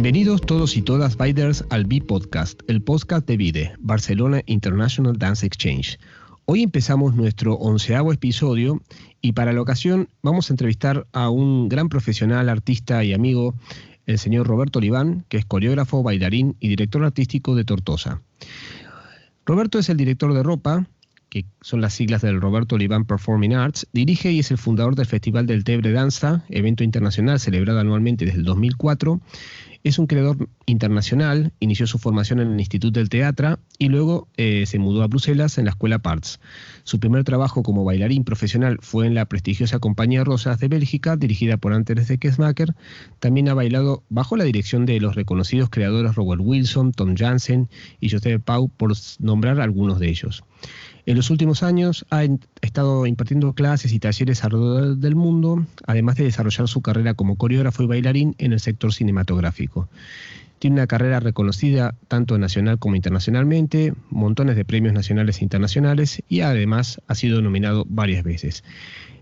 Bienvenidos todos y todas Biders al B-Podcast, el podcast de BIDE, Barcelona International Dance Exchange. Hoy empezamos nuestro 11º episodio y para la ocasión vamos a entrevistar a un gran profesional, artista y amigo, el señor Roberto Oliván, que es coreógrafo, bailarín y director artístico de Tortosa. Roberto es el director de ROPA, que son las siglas del Roberto Oliván Performing Arts, dirige y es el fundador del Festival del Tebre Danza, evento internacional celebrado anualmente desde el 2004. Es un creador internacional, inició su formación en el Institut del Teatre y luego se mudó a Bruselas en la Escuela Parts. Su primer trabajo como bailarín profesional fue en la prestigiosa Compañía Rosas de Bélgica, dirigida por Antes de Kesmaker. También ha bailado bajo la dirección de los reconocidos creadores Robert Wilson, Tom Jansen y Joseph Pau, por nombrar algunos de ellos. En los últimos años ha estado impartiendo clases y talleres alrededor del mundo, además de desarrollar su carrera como coreógrafo y bailarín en el sector cinematográfico. Tiene una carrera reconocida tanto nacional como internacionalmente, montones de premios nacionales e internacionales y además ha sido nominado varias veces.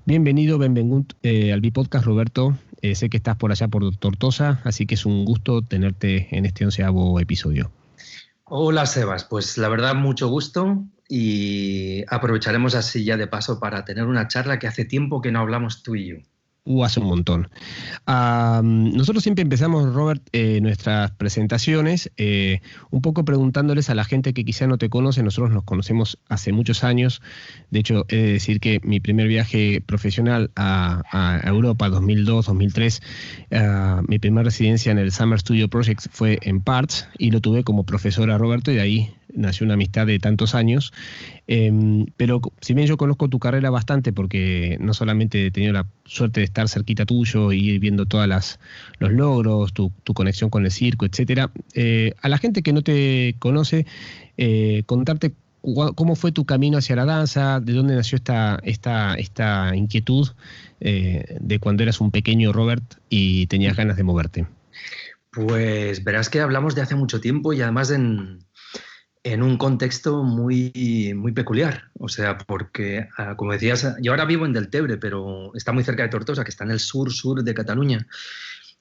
Bienvenido al B-Podcast, Roberto. Sé que estás por allá por Tortosa, así que es un gusto tenerte en este 11º episodio. Hola, Sebas. Pues la verdad, mucho gusto. Y aprovecharemos así ya de paso para tener una charla que hace tiempo que no hablamos tú y yo. Hace un montón. Nosotros siempre empezamos, Robert, nuestras presentaciones un poco preguntándoles a la gente que quizá no te conoce. Nosotros nos conocemos hace muchos años. De hecho, he de decir que mi primer viaje profesional a Europa, 2002-2003, mi primera residencia en el Summer Studio Project fue en Parts y lo tuve como profesor a Roberto y de ahí nació una amistad de tantos años, pero si bien yo conozco tu carrera bastante porque no solamente he tenido la suerte de estar cerquita tuyo y ir viendo todos los logros, tu conexión con el circo, etcétera, a la gente que no te conoce, contarte cómo fue tu camino hacia la danza, de dónde nació esta inquietud de cuando eras un pequeño Robert y tenías ganas de moverte. Pues verás que hablamos de hace mucho tiempo y además en un contexto muy, muy peculiar. O sea, porque, como decías, yo ahora vivo en Deltebre, pero está muy cerca de Tortosa, que está en el sur de Cataluña.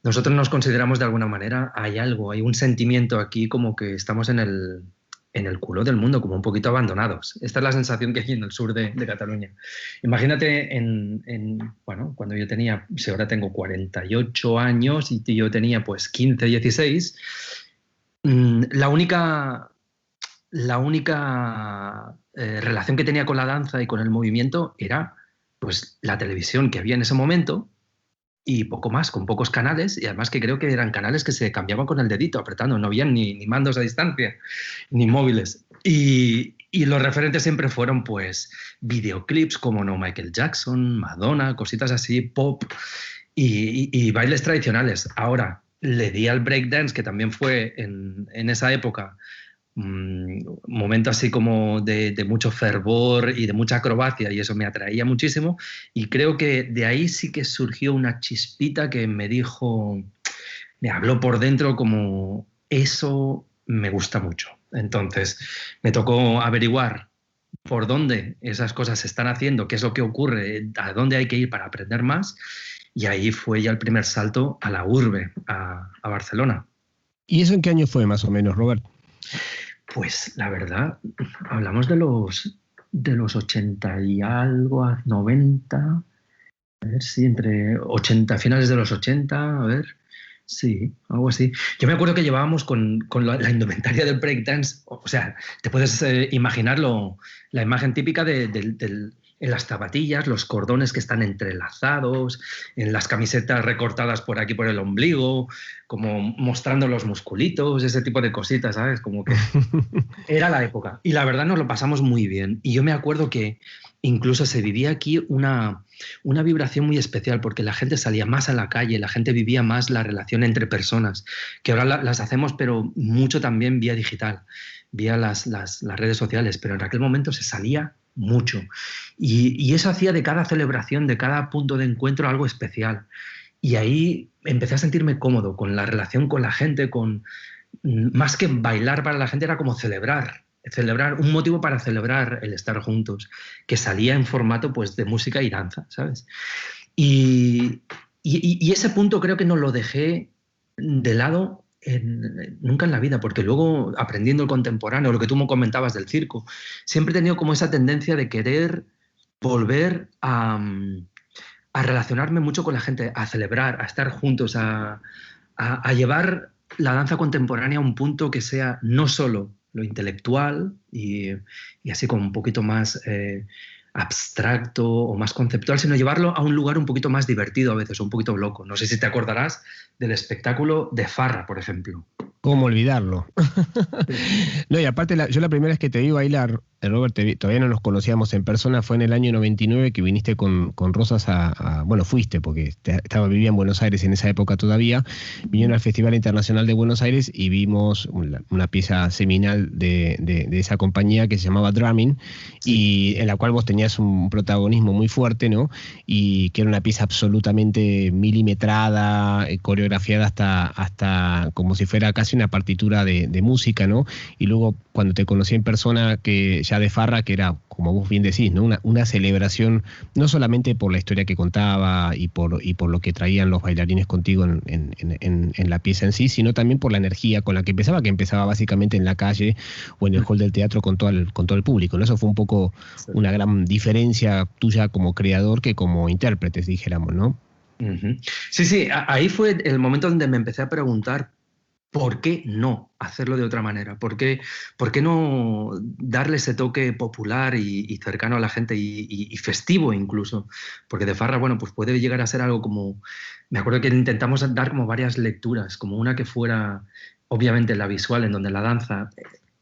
Nosotros nos consideramos de alguna manera, hay un sentimiento aquí como que estamos en el culo del mundo, como un poquito abandonados. Esta es la sensación que hay en el sur de Cataluña. Imagínate bueno, cuando yo tenía, si ahora tengo 48 años y yo tenía pues 15, 16, la única relación que tenía con la danza y con el movimiento era pues la televisión que había en ese momento y poco más, con pocos canales, y además que creo que eran canales que se cambiaban con el dedito apretando, no había ni mandos a distancia, ni móviles. Y los referentes siempre fueron pues videoclips como no Michael Jackson, Madonna, cositas así, pop y bailes tradicionales. Ahora le di al breakdance, que también fue en esa época momento así como de mucho fervor y de mucha acrobacia, y eso me atraía muchísimo, y creo que de ahí sí que surgió una chispita que me habló por dentro como eso me gusta mucho. Entonces me tocó averiguar por dónde esas cosas se están haciendo, qué es lo que ocurre, a dónde hay que ir para aprender más, y ahí fue ya el primer salto a la urbe, a Barcelona. ¿Y eso en qué año fue más o menos, Robert? Pues la verdad, hablamos de los 80 y algo, a 90, a ver si entre 80, finales de los 80, a ver, sí, algo así. Yo me acuerdo que llevábamos con la indumentaria del breakdance, o sea, te puedes imaginarlo, la imagen típica en las zapatillas, los cordones que están entrelazados, en las camisetas recortadas por aquí por el ombligo, como mostrando los musculitos, ese tipo de cositas, ¿sabes? Como que era la época. Y la verdad nos lo pasamos muy bien. Y yo me acuerdo que incluso se vivía aquí una vibración muy especial, porque la gente salía más a la calle, la gente vivía más la relación entre personas, que ahora las hacemos, pero mucho también vía digital, vía las redes sociales, pero en aquel momento se salía mucho. Y eso hacía de cada celebración, de cada punto de encuentro, algo especial. Y ahí empecé a sentirme cómodo con la relación con la gente, más que bailar para la gente, era como celebrar, un motivo para celebrar el estar juntos, que salía en formato pues, de música y danza, ¿sabes? Y ese punto creo que no lo dejé de lado nunca en la vida, porque luego aprendiendo el contemporáneo, lo que tú me comentabas del circo, siempre he tenido como esa tendencia de querer volver a relacionarme mucho con la gente, a celebrar, a estar juntos, a llevar la danza contemporánea a un punto que sea no solo lo intelectual y así como un poquito más abstracto o más conceptual, sino llevarlo a un lugar un poquito más divertido a veces, un poquito loco. No sé si te acordarás del espectáculo de Farra, por ejemplo. ¿Cómo olvidarlo? No, y aparte, yo la primera vez que te vi bailar, Robert, todavía no nos conocíamos en persona, fue en el año 99 que viniste con Rosas bueno, fuiste, porque vivía en Buenos Aires en esa época todavía, vinieron al Festival Internacional de Buenos Aires y vimos una pieza seminal de esa compañía que se llamaba Drumming, y en la cual vos tenías un protagonismo muy fuerte, ¿no? Y que era una pieza absolutamente milimetrada, coreografiada hasta como si fuera casi una partitura de música, ¿no? Y luego cuando te conocí en persona, que ya de Farra, que era, como vos bien decís, ¿no? Una celebración, no solamente por la historia que contaba y por lo que traían los bailarines contigo en la pieza en sí, sino también por la energía con la que empezaba básicamente en la calle o en el hall del teatro con todo el público, ¿no? Eso fue un poco una gran diferencia tuya como creador que como intérpretes, dijéramos, ¿no? Sí, ahí fue el momento donde me empecé a preguntar ¿por qué no hacerlo de otra manera? ¿Por qué no darle ese toque popular y cercano a la gente y festivo incluso? Porque de Farra, bueno, pues puede llegar a ser algo como... Me acuerdo que intentamos dar como varias lecturas, como una que fuera obviamente la visual, en donde la danza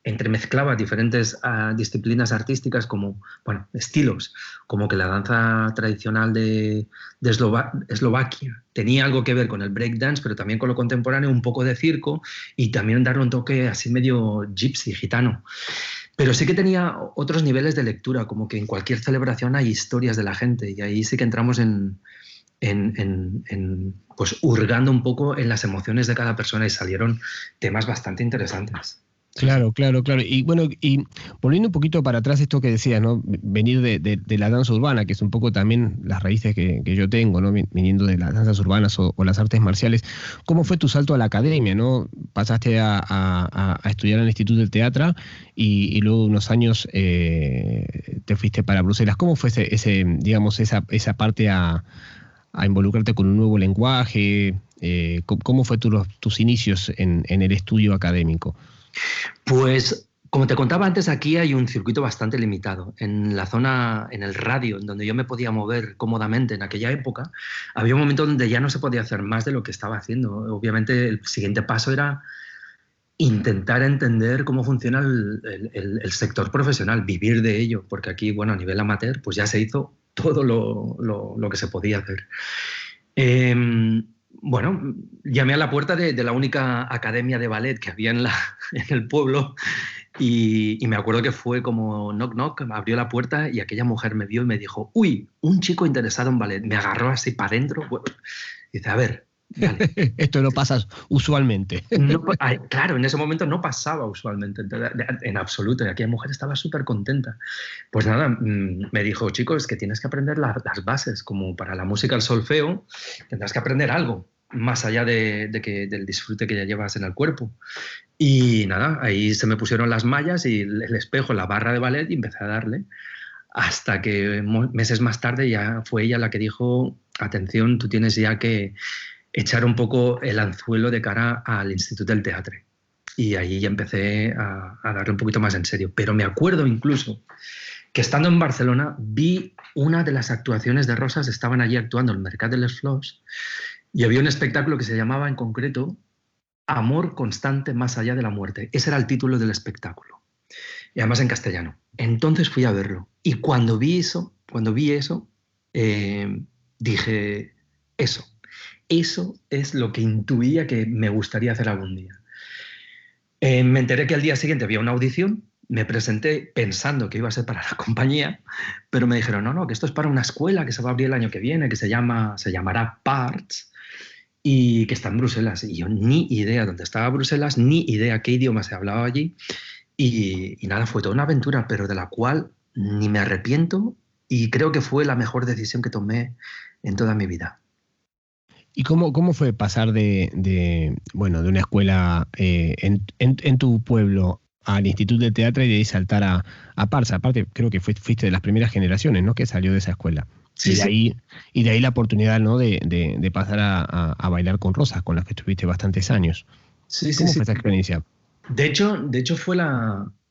entremezclaba diferentes disciplinas artísticas como, bueno, estilos, como que la danza tradicional de Eslovaquia tenía algo que ver con el breakdance, pero también con lo contemporáneo, un poco de circo y también darle un toque así medio gypsy, gitano. Pero sí que tenía otros niveles de lectura, como que en cualquier celebración hay historias de la gente y ahí sí que entramos pues hurgando un poco en las emociones de cada persona y salieron temas bastante interesantes. Claro. Y bueno, y volviendo un poquito para atrás esto que decías, ¿no? Venir de la danza urbana, que es un poco también las raíces que yo tengo, ¿no? Viniendo de las danzas urbanas o las artes marciales. ¿Cómo fue tu salto a la academia, ¿no? Pasaste a estudiar en el Instituto del Teatro y luego unos años te fuiste para Bruselas. ¿Cómo fue digamos, esa parte a involucrarte con un nuevo lenguaje? ¿Cómo fue tus inicios en el estudio académico? Pues, como te contaba antes, aquí hay un circuito bastante limitado. En la zona, en el radio, en donde yo me podía mover cómodamente en aquella época, había un momento donde ya no se podía hacer más de lo que estaba haciendo. Obviamente, el siguiente paso era intentar entender cómo funciona el sector profesional, vivir de ello, porque aquí, bueno, a nivel amateur, pues ya se hizo todo lo que se podía hacer. Bueno, llamé a la puerta de la única academia de ballet que había en el pueblo y me acuerdo que fue como knock knock, me abrió la puerta y aquella mujer me vio y me dijo, uy, un chico interesado en ballet. Me agarró así para adentro. Bueno, dice, a ver, dale. Esto no pasa usualmente. No, claro, en ese momento no pasaba usualmente, en absoluto, y aquella mujer estaba súper contenta. Pues nada, me dijo, chico, es que tienes que aprender las bases, como para la música, el solfeo, tendrás que aprender algo, más allá del disfrute que ya llevas en el cuerpo. Y nada, ahí se me pusieron las mallas y el espejo, la barra de ballet, y empecé a darle, hasta que meses más tarde ya fue ella la que dijo, atención, tú tienes ya que echar un poco el anzuelo de cara al Instituto del Teatro. Y ahí ya empecé a darle un poquito más en serio. Pero me acuerdo incluso que estando en Barcelona vi una de las actuaciones de Rosas, estaban allí actuando el Mercat de les Flors y había un espectáculo que se llamaba en concreto Amor constante más allá de la muerte. Ese era el título del espectáculo. Y además en castellano. Entonces fui a verlo. Y cuando vi eso, dije, eso es lo que intuía que me gustaría hacer algún día. Me enteré que al día siguiente había una audición, me presenté pensando que iba a ser para la compañía, pero me dijeron, no, que esto es para una escuela que se va a abrir el año que viene, que se llamará Parts, y que está en Bruselas. Y yo ni idea dónde estaba Bruselas, ni idea qué idioma se hablaba allí. Y nada, fue toda una aventura, pero de la cual ni me arrepiento y creo que fue la mejor decisión que tomé en toda mi vida. ¿Y cómo fue pasar bueno, de una escuela en tu pueblo al Instituto de Teatro y de ahí saltar a Parsa? Aparte, creo que fuiste de las primeras generaciones, ¿no?, que salió de esa escuela. Sí, sí. Y de ahí la oportunidad, ¿no?, de pasar a bailar con Rosas, con las que estuviste bastantes años. Sí, sí, ¿Cómo sí. fue esa experiencia? De hecho fue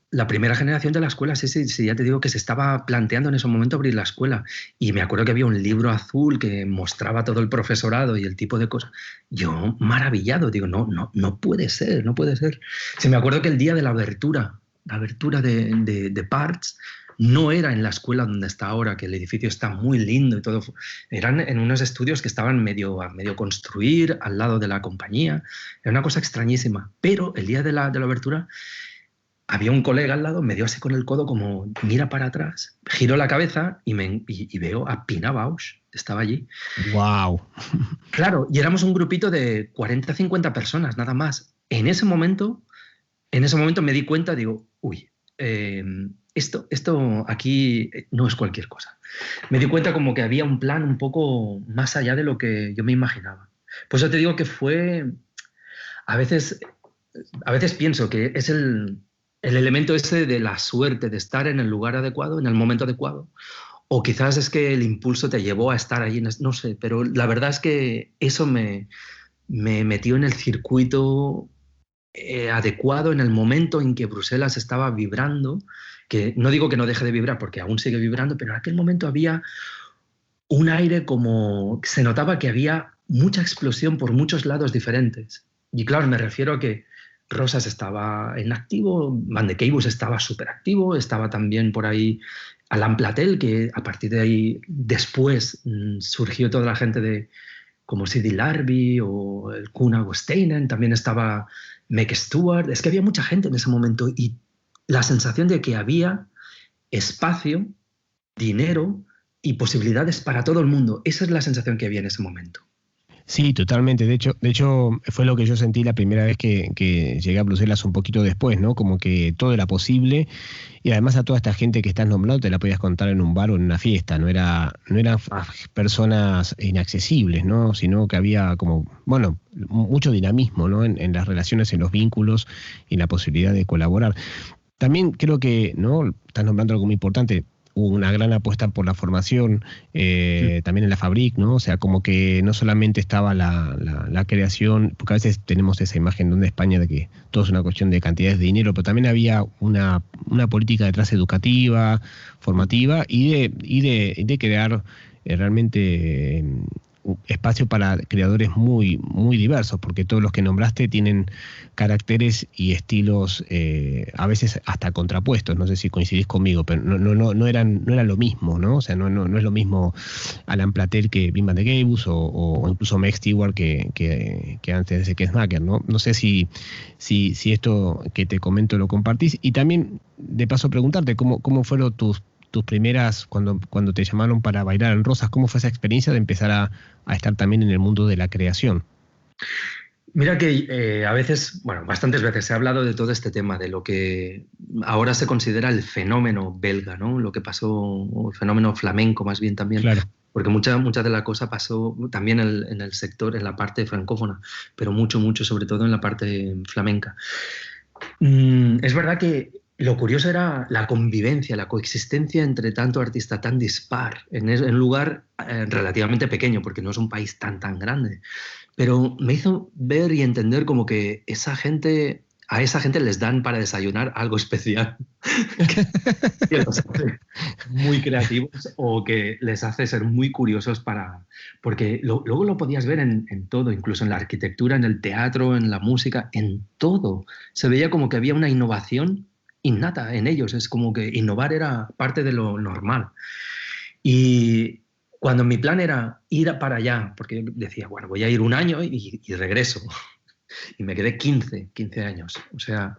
la primera generación de la escuela, sí, sí, sí, ya te digo que se estaba planteando en ese momento abrir la escuela. Y me acuerdo que había un libro azul que mostraba todo el profesorado y el tipo de cosas. Yo maravillado, digo, no puede ser, no puede ser. Sí, me acuerdo que el día de la abertura de Parts, no era en la escuela donde está ahora, que el edificio está muy lindo y todo. Eran en unos estudios que estaban a medio construir, al lado de la compañía. Era una cosa extrañísima. Pero el día de la abertura había un colega al lado, me dio así con el codo como mira para atrás, giro la cabeza y veo a Pina Bausch, estaba allí. ¡Wow! Claro, y éramos un grupito de 40, 50 personas, nada más. En ese momento me di cuenta, digo, uy, esto aquí no es cualquier cosa. Me di cuenta como que había un plan un poco más allá de lo que yo me imaginaba. Por eso te digo que a veces, a veces pienso que es el elemento ese de la suerte, de estar en el lugar adecuado, en el momento adecuado. O quizás es que el impulso te llevó a estar allí, no sé, pero la verdad es que eso me metió en el circuito adecuado, en el momento en que Bruselas estaba vibrando, que no digo que no deje de vibrar porque aún sigue vibrando, pero en aquel momento había un aire como se notaba que había mucha explosión por muchos lados diferentes. Y claro, me refiero a que Rosas estaba en activo, Van de Keibus estaba súper activo, estaba también por ahí Alain Platel, que a partir de ahí después surgió toda la gente de como Sidi Larbi o el Kun Agosteinen, también estaba Meg Stewart, es que había mucha gente en ese momento y la sensación de que había espacio, dinero y posibilidades para todo el mundo. Esa es la sensación que había en ese momento. Sí, totalmente. De hecho, fue lo que yo sentí la primera vez que llegué a Bruselas un poquito después, ¿no? Como que todo era posible y además a toda esta gente que estás nombrando te la podías contar en un bar o en una fiesta, no eran personas inaccesibles, ¿no? Sino que había como, bueno, mucho dinamismo, ¿no? En las relaciones, en los vínculos y en la posibilidad de colaborar. También creo que, ¿no?, estás nombrando algo muy importante. Hubo una gran apuesta por la formación, también en la Fabric, ¿no? O sea, como que no solamente estaba la creación, porque a veces tenemos esa imagen donde España de que todo es una cuestión de cantidades de dinero, pero también había una política detrás educativa, formativa y de crear realmente espacio para creadores muy, muy diversos, porque todos los que nombraste tienen caracteres y estilos a veces hasta contrapuestos. No sé si coincidís conmigo, pero no eran lo mismo, ¿no? O sea, no es lo mismo Alain Platel que Wim van de Keibus o incluso Meg Stewart que antes de que Smacker, ¿no? No sé si esto que te comento lo compartís. Y también, de paso, preguntarte cómo fueron tus primeras, cuando te llamaron para bailar en Rosas, ¿cómo fue esa experiencia de empezar a estar también en el mundo de la creación? Mira que a veces, bueno, bastantes veces se ha hablado de todo este tema, de lo que ahora se considera el fenómeno belga, ¿no? Lo que pasó, o el fenómeno flamenco más bien también, Claro. porque mucha de la cosa pasó también en el sector, en la parte francófona, pero mucho, sobre todo en la parte flamenca. Es verdad que lo curioso era la convivencia, la coexistencia entre tanto artista tan dispar en un lugar relativamente pequeño, porque no es un país tan grande. Pero me hizo ver y entender como que a esa gente les dan para desayunar algo especial que los hace muy creativos o que les hace ser muy curiosos porque luego lo podías ver en todo, incluso en la arquitectura, en el teatro, en la música, en todo. Se veía como que había una innovación innata en ellos, es como que innovar era parte de lo normal. Y cuando mi plan era ir para allá, porque yo decía, bueno, voy a ir un año y regreso, y me quedé 15 años. O sea,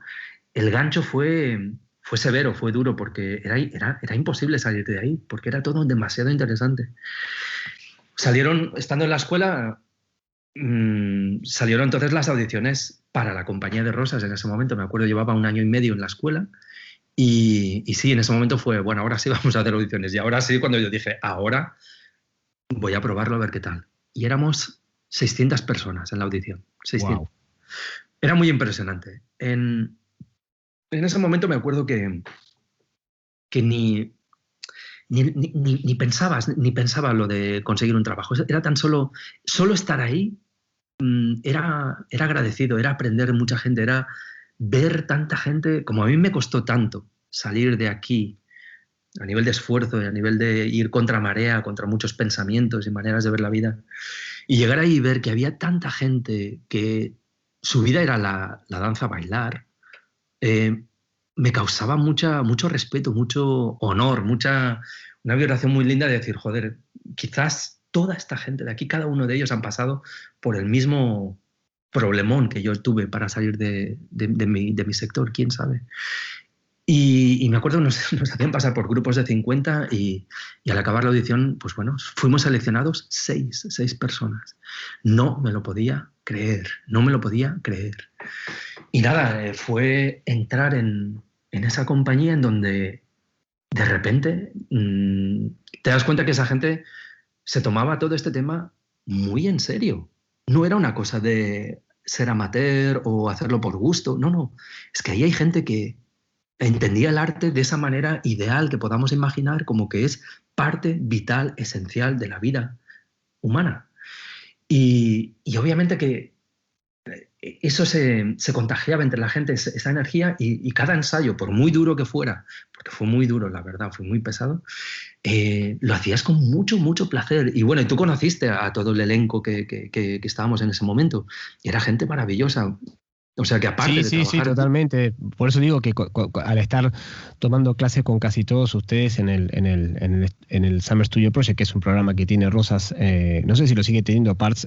el gancho fue severo, fue duro, porque era imposible salir de ahí, porque era todo demasiado interesante. Estando en la escuela, salieron entonces las audiciones para la compañía de Rosas en ese momento. Me acuerdo, llevaba un año y medio en la escuela. Y sí, en ese momento fue, bueno, ahora sí vamos a hacer audiciones. Y ahora sí, cuando yo dije, ahora voy a probarlo a ver qué tal. Y éramos 600 personas en la audición. 600. Wow. Era muy impresionante. En ese momento me acuerdo que ni pensaba lo de conseguir un trabajo. Era tan solo estar ahí. Era agradecido, era aprender mucha gente, era ver tanta gente, como a mí me costó tanto salir de aquí a nivel de esfuerzo y a nivel de ir contra marea, contra muchos pensamientos y maneras de ver la vida, y llegar ahí y ver que había tanta gente que su vida era la danza, bailar, me causaba mucho respeto, mucho honor, una vibración muy linda de decir, joder, quizás toda esta gente de aquí, cada uno de ellos han pasado por el mismo problemón que yo tuve para salir de mi sector, quién sabe. Y me acuerdo, nos hacían pasar por grupos de 50 y al acabar la audición, pues bueno, fuimos seleccionados 6 personas. No me lo podía creer. Y nada, fue entrar en esa compañía en donde de repente te das cuenta que esa gente se tomaba todo este tema muy en serio. No era una cosa de ser amateur o hacerlo por gusto. No. Es que ahí hay gente que entendía el arte de esa manera ideal que podamos imaginar, como que es parte vital, esencial de la vida humana. Y obviamente que eso se contagiaba entre la gente, esa energía, y cada ensayo, por muy duro que fuera, porque fue muy duro, la verdad, fue muy pesado, lo hacías con mucho placer. Y bueno, y tú conociste a todo el elenco que estábamos en ese momento, y era gente maravillosa. O sea que aparte de trabajar... Sí, totalmente. Por eso digo que al estar tomando clases con casi todos ustedes en el Summer Studio Project, que es un programa que tiene Rosas, no sé si lo sigue teniendo Parts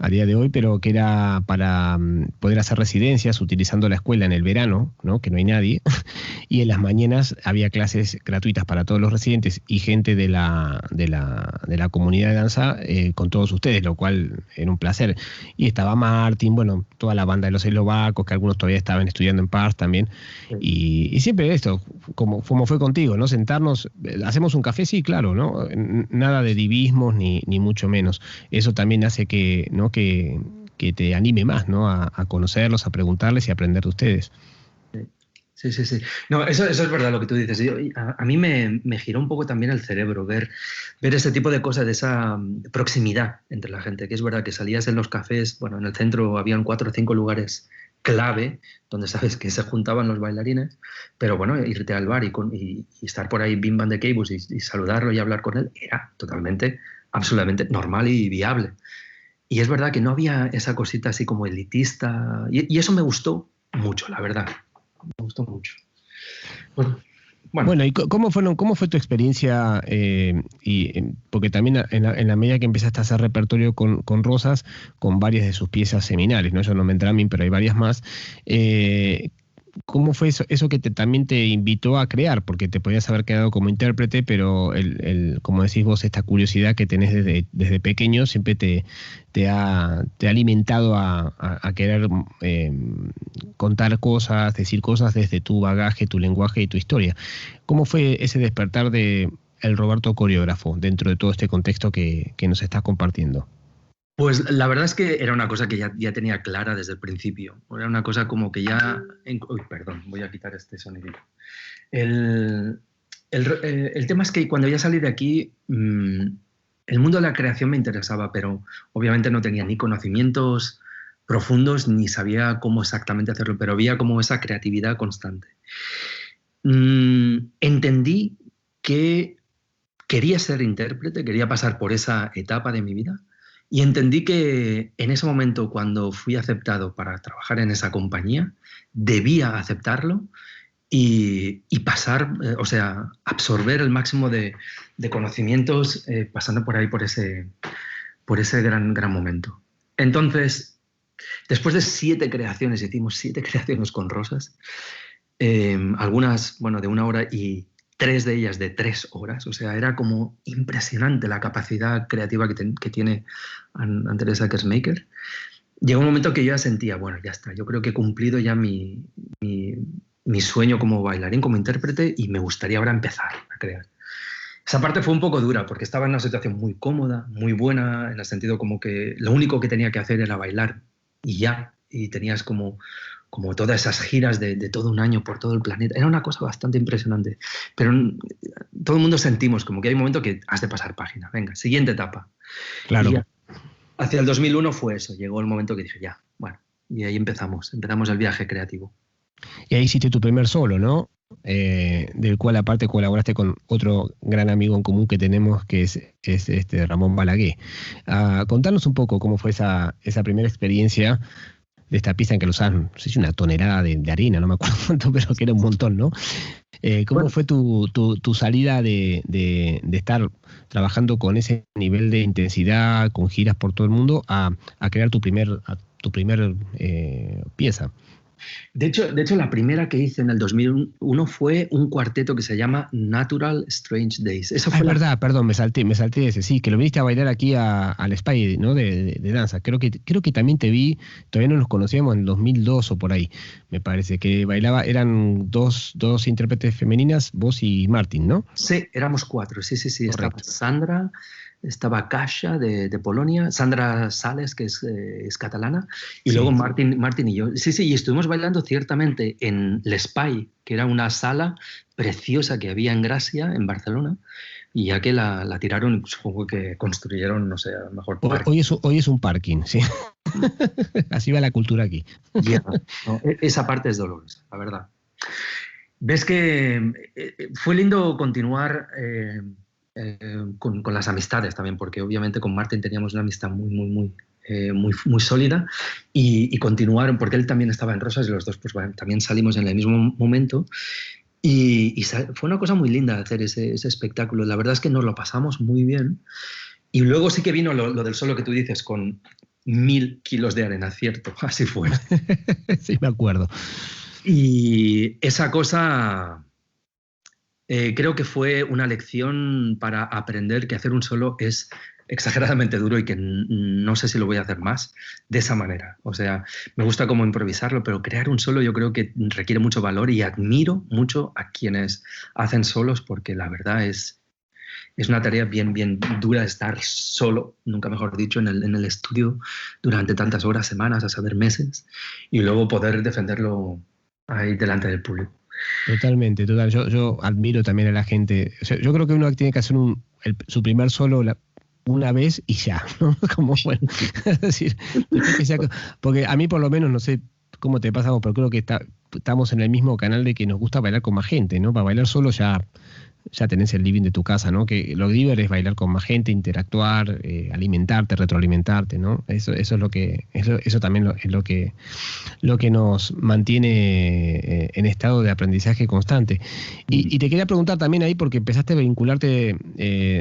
a día de hoy, pero que era para poder hacer residencias utilizando la escuela en el verano, ¿no? Que no hay nadie, y en las mañanas había clases gratuitas para todos los residentes y gente de la comunidad de danza con todos ustedes, lo cual era un placer. Y estaba Martín, bueno, toda la banda de los eslovacos, que algunos todavía estaban estudiando en Parts también. Sí. Y siempre esto, como fue contigo, ¿no? Sentarnos, hacemos un café, sí, claro, ¿no? Nada de divismos ni mucho menos. Eso también hace que, ¿no? que te anime más, ¿no? A conocerlos, a preguntarles y a aprender de ustedes. Sí. No, eso es verdad lo que tú dices. A mí me giró un poco también el cerebro ver ese tipo de cosas, de esa proximidad entre la gente, que es verdad que salías en los cafés, bueno, en el centro habían 4 o 5 lugares clave donde sabes que se juntaban los bailarines, pero bueno, irte al bar y estar por ahí Bim Bam de Cables y saludarlo y hablar con él era totalmente, absolutamente normal y viable. Y es verdad que no había esa cosita así como elitista, y eso me gustó mucho, la verdad. Me gustó mucho. Bueno, ¿y cómo fue tu experiencia? Porque también en la medida que empezaste a hacer repertorio con Rosas, con varias de sus piezas seminales, ¿no? Yo no me Drumming, pero hay varias más. ¿Cómo fue eso que también te invitó a crear? Porque te podías haber quedado como intérprete, pero como decís vos, esta curiosidad que tenés desde pequeño siempre te ha alimentado a querer contar cosas, decir cosas desde tu bagaje, tu lenguaje y tu historia. ¿Cómo fue ese despertar de el Roberto coreógrafo dentro de todo este contexto que nos estás compartiendo? Pues la verdad es que era una cosa que ya tenía clara desde el principio. Era una cosa como que ya... Uy, perdón, voy a quitar este sonidito. El tema es que cuando ya salí de aquí, el mundo de la creación me interesaba, pero obviamente no tenía ni conocimientos profundos ni sabía cómo exactamente hacerlo, pero había como esa creatividad constante. Entendí que quería ser intérprete, quería pasar por esa etapa de mi vida. Y entendí que en ese momento, cuando fui aceptado para trabajar en esa compañía, debía aceptarlo y pasar, o sea, absorber el máximo de conocimientos pasando por ahí, por ese gran momento. Entonces, después de 7 creaciones, hicimos 7 creaciones con Rosas, algunas, bueno, de 1 hora y 3 de ellas de 3 horas, o sea, era como impresionante la capacidad creativa que tiene Teresa Kersmaker. Llegó un momento que yo ya sentía, bueno, ya está, yo creo que he cumplido ya mi sueño como bailarín, como intérprete, y me gustaría ahora empezar a crear. Esa parte fue un poco dura porque estaba en una situación muy cómoda, muy buena, en el sentido como que lo único que tenía que hacer era bailar y ya. Y tenías como todas esas giras de todo un año por todo el planeta. Era una cosa bastante impresionante. Pero todo el mundo sentimos como que hay un momento que has de pasar página. Venga, siguiente etapa. Claro. Y hacia el 2001 fue eso. Llegó el momento que dije, ya, bueno. Y ahí empezamos el viaje creativo. Y ahí hiciste tu primer solo, ¿no? Del cual aparte colaboraste con otro gran amigo en común que tenemos, que es Ramón Balaguer. Contanos un poco cómo fue esa primera experiencia de esta pieza en que lo usaban, no sé si una tonelada de arena, no me acuerdo cuánto, pero que era un montón, ¿no? ¿Cómo fue tu salida de estar trabajando con ese nivel de intensidad, con giras por todo el mundo, a crear tu primer pieza? De hecho, la primera que hice en el 2001 fue un cuarteto que se llama Natural Strange Days. Eso fue verdad, perdón, me salté ese, sí, que lo viniste a bailar aquí al Spy, ¿no? De danza. Creo que también te vi, todavía no nos conocíamos en el 2002 o por ahí, me parece, que eran dos intérpretes femeninas, vos y Martin, ¿no? Sí, éramos 4, sí. Estaba Sandra, estaba Kasia de Polonia, Sandra Sales, que es catalana, y luego Martin y yo. Sí, y estuvimos bailando ciertamente en l'Espai, que era una sala preciosa que había en Gracia, en Barcelona, y ya que la tiraron, supongo que construyeron, no sé, a lo mejor parking. Hoy es un parking, sí. Así va la cultura aquí. Yeah, no, esa parte es dolorosa, la verdad. Ves que fue lindo continuar con las amistades también, porque obviamente con Martin teníamos una amistad muy sólida y continuaron, porque él también estaba en Rosas y los dos pues, también salimos en el mismo momento y fue una cosa muy linda hacer ese espectáculo. La verdad es que nos lo pasamos muy bien y luego sí que vino lo del solo que tú dices con 1000 kilos de arena, cierto, así fue. Sí, me acuerdo. Y esa cosa creo que fue una lección para aprender que hacer un solo es exageradamente duro y que no sé si lo voy a hacer más de esa manera. O sea, me gusta como improvisarlo, pero crear un solo yo creo que requiere mucho valor y admiro mucho a quienes hacen solos porque la verdad es una tarea bien dura estar solo, nunca mejor dicho, en el estudio durante tantas horas, semanas, a saber meses, y luego poder defenderlo ahí delante del público. Totalmente. Yo admiro también a la gente. O sea, yo creo que uno tiene que hacer su primer solo una vez y ya, ¿no? Como bueno, es decir, porque a mí por lo menos, no sé cómo te pasa vos, pero creo que estamos en el mismo canal de que nos gusta bailar con más gente, ¿no? Para bailar solo ya tenés el living de tu casa, ¿no? Que lo divertido es bailar con más gente, interactuar, alimentarte, retroalimentarte, ¿no? Eso es lo que, eso también es lo que nos mantiene en estado de aprendizaje constante. Y te quería preguntar también ahí, porque empezaste a vincularte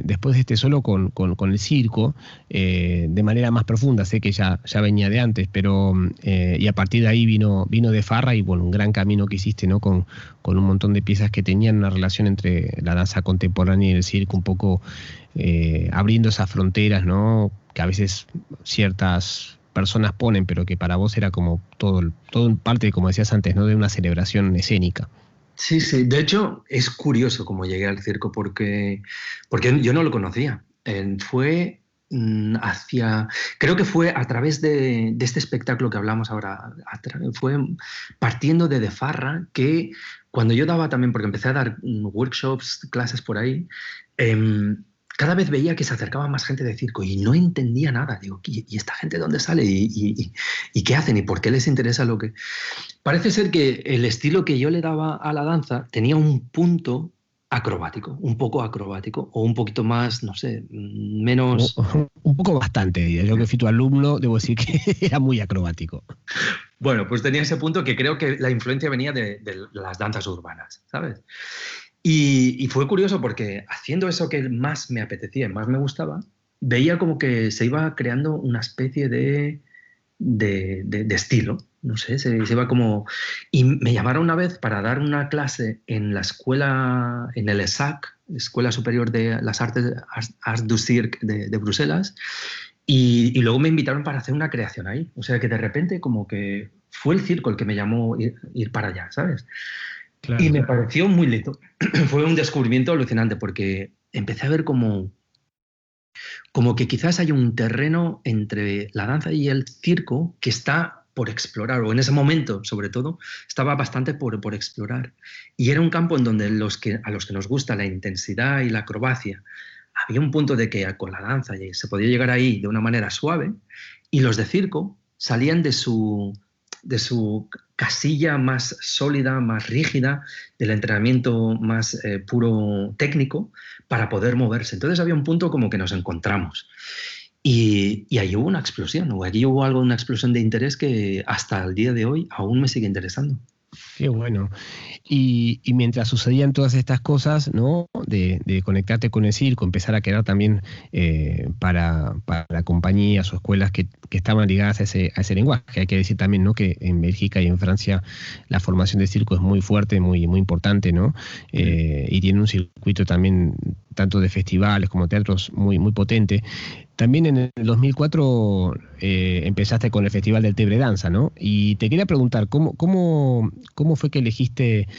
después de este solo con el circo de manera más profunda. Sé que ya venía de antes, pero y a partir de ahí vino de farra y bueno, un gran camino que hiciste, ¿no? Con un montón de piezas que tenían una relación entre la danza contemporánea y el circo, un poco abriendo esas fronteras, ¿no? Que a veces ciertas personas ponen, pero que para vos era como todo en parte, como decías antes, ¿no? De una celebración escénica. Sí, de hecho es curioso cómo llegué al circo porque yo no lo conocía. Fue creo que fue a través de este espectáculo que hablamos ahora, fue partiendo de Farra, que cuando yo daba también, porque empecé a dar workshops, clases por ahí, cada vez veía que se acercaba más gente de circo y no entendía nada. Digo, ¿y esta gente de dónde sale? ¿Y qué hacen? ¿Y por qué les interesa lo que...? Parece ser que el estilo que yo le daba a la danza tenía un punto acrobático, un poco acrobático, o un poquito más, no sé, menos... Un poco bastante. Yo que fui tu alumno, debo decir que era muy acrobático. Bueno, pues tenía ese punto que creo que la influencia venía de las danzas urbanas, ¿sabes? Y fue curioso porque haciendo eso que más me apetecía y más me gustaba, veía como que se iba creando una especie de estilo, no sé, se iba como... Y me llamaron una vez para dar una clase en la escuela, en el ESAC, Escuela Superior de las Artes du Cirque de Bruselas, y luego me invitaron para hacer una creación ahí. O sea que de repente como que fue el circo el que me llamó ir para allá, ¿sabes? Claro. Y me pareció muy lindo. Fue un descubrimiento alucinante porque empecé a ver como que quizás hay un terreno entre la danza y el circo que está por explorar, o en ese momento, sobre todo, estaba bastante por explorar. Y era un campo en donde a los que nos gusta la intensidad y la acrobacia, había un punto de que con la danza se podía llegar ahí de una manera suave, y los de circo salían de su casilla más sólida, más rígida, del entrenamiento más puro técnico, para poder moverse. Entonces había un punto como que nos encontramos. Y ahí hubo una explosión, o allí hubo una explosión de interés que hasta el día de hoy aún me sigue interesando. Qué bueno. Y mientras sucedían todas estas cosas, ¿no? De conectarte con el circo, empezar a crear también para compañías o escuelas que estaban ligadas a ese lenguaje. Hay que decir también, ¿no? Que en Bélgica y en Francia la formación de circo es muy fuerte, muy, muy importante, ¿no? Y tiene un circuito también, tanto de festivales como teatros, muy, muy potente. También en el 2004 empezaste con el Festival del Tebre Danza, ¿no? Y te quería preguntar, ¿cómo fue que elegiste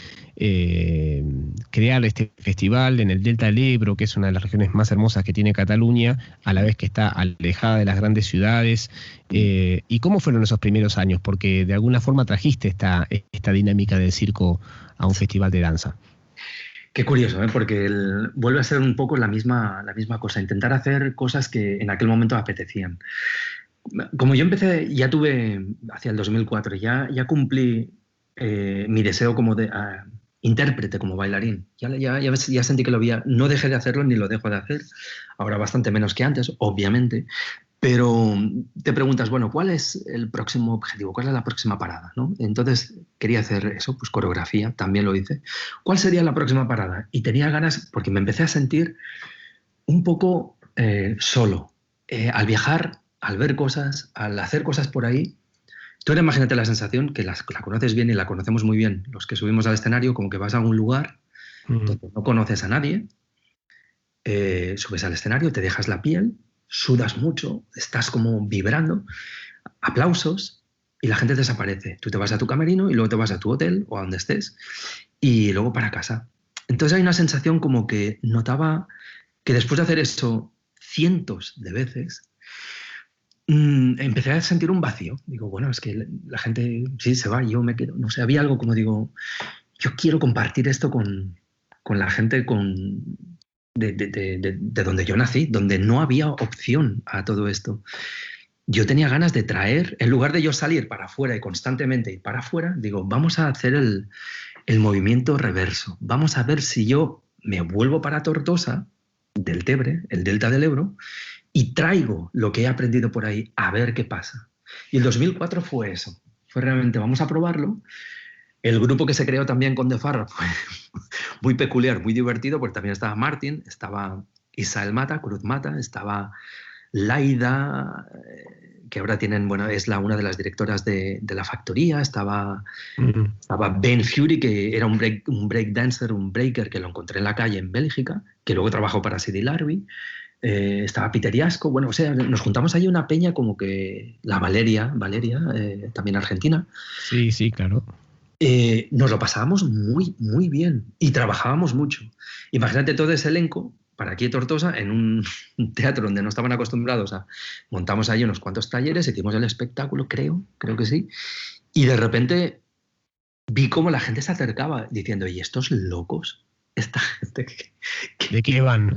crear este festival en el Delta del Ebro, que es una de las regiones más hermosas que tiene Cataluña, a la vez que está alejada de las grandes ciudades? ¿Y cómo fueron esos primeros años? Porque de alguna forma trajiste esta dinámica del circo a un festival de danza. Qué curioso, ¿eh? Porque vuelve a ser un poco la misma cosa, intentar hacer cosas que en aquel momento apetecían. Como yo empecé, ya tuve, hacia el 2004, ya cumplí mi deseo como de intérprete, como bailarín. Ya sentí que lo había, no dejé de hacerlo ni lo dejo de hacer, ahora bastante menos que antes, obviamente. Pero te preguntas, bueno, ¿cuál es el próximo objetivo? ¿Cuál es la próxima parada? ¿No? Entonces quería hacer eso, pues coreografía, también lo hice. ¿Cuál sería la próxima parada? Y tenía ganas, porque me empecé a sentir un poco solo. Al viajar, al ver cosas, al hacer cosas por ahí, tú ahora imagínate la sensación que la conoces bien y la conocemos muy bien, los que subimos al escenario, como que vas a un lugar donde no conoces a nadie, subes al escenario, te dejas la piel, sudas mucho, estás como vibrando, aplausos, y la gente desaparece. Tú te vas a tu camerino y luego te vas a tu hotel o a donde estés y luego para casa. Entonces hay una sensación como que notaba que después de hacer eso cientos de veces, empecé a sentir un vacío. Digo, bueno, es que la gente sí se va y yo me quedo. No sé, había algo como digo, yo quiero compartir esto con la gente de donde yo nací, donde no había opción a todo esto. Yo tenía ganas de traer, en lugar de yo salir para afuera y constantemente ir para afuera, digo, vamos a hacer el movimiento reverso. Vamos a ver si yo me vuelvo para Tortosa, del Tebre, el Delta del Ebro, y traigo lo que he aprendido por ahí a ver qué pasa. Y el 2004 fue eso. Fue realmente, vamos a probarlo. El grupo que se creó también con De Farra fue muy peculiar, muy divertido, porque también estaba Martín, estaba Isael Mata, Cruz Mata, estaba Laida, que ahora tienen, bueno, es una de las directoras de la factoría, estaba Ben Fury, que era un breakdancer, un breaker que lo encontré en la calle en Bélgica, que luego trabajó para Sidi Larbi. Estaba Peter Iasco, bueno, o sea, nos juntamos allí una peña como que la Valeria, también argentina. Sí, sí, claro. Nos lo pasábamos muy, muy bien y trabajábamos mucho. Imagínate todo ese elenco para aquí en Tortosa, en un teatro donde no estaban acostumbrados a... Montamos ahí unos cuantos talleres, hicimos el espectáculo, creo que sí, y de repente vi cómo la gente se acercaba diciendo, ¿y estos locos? Esta gente, ¿De qué van?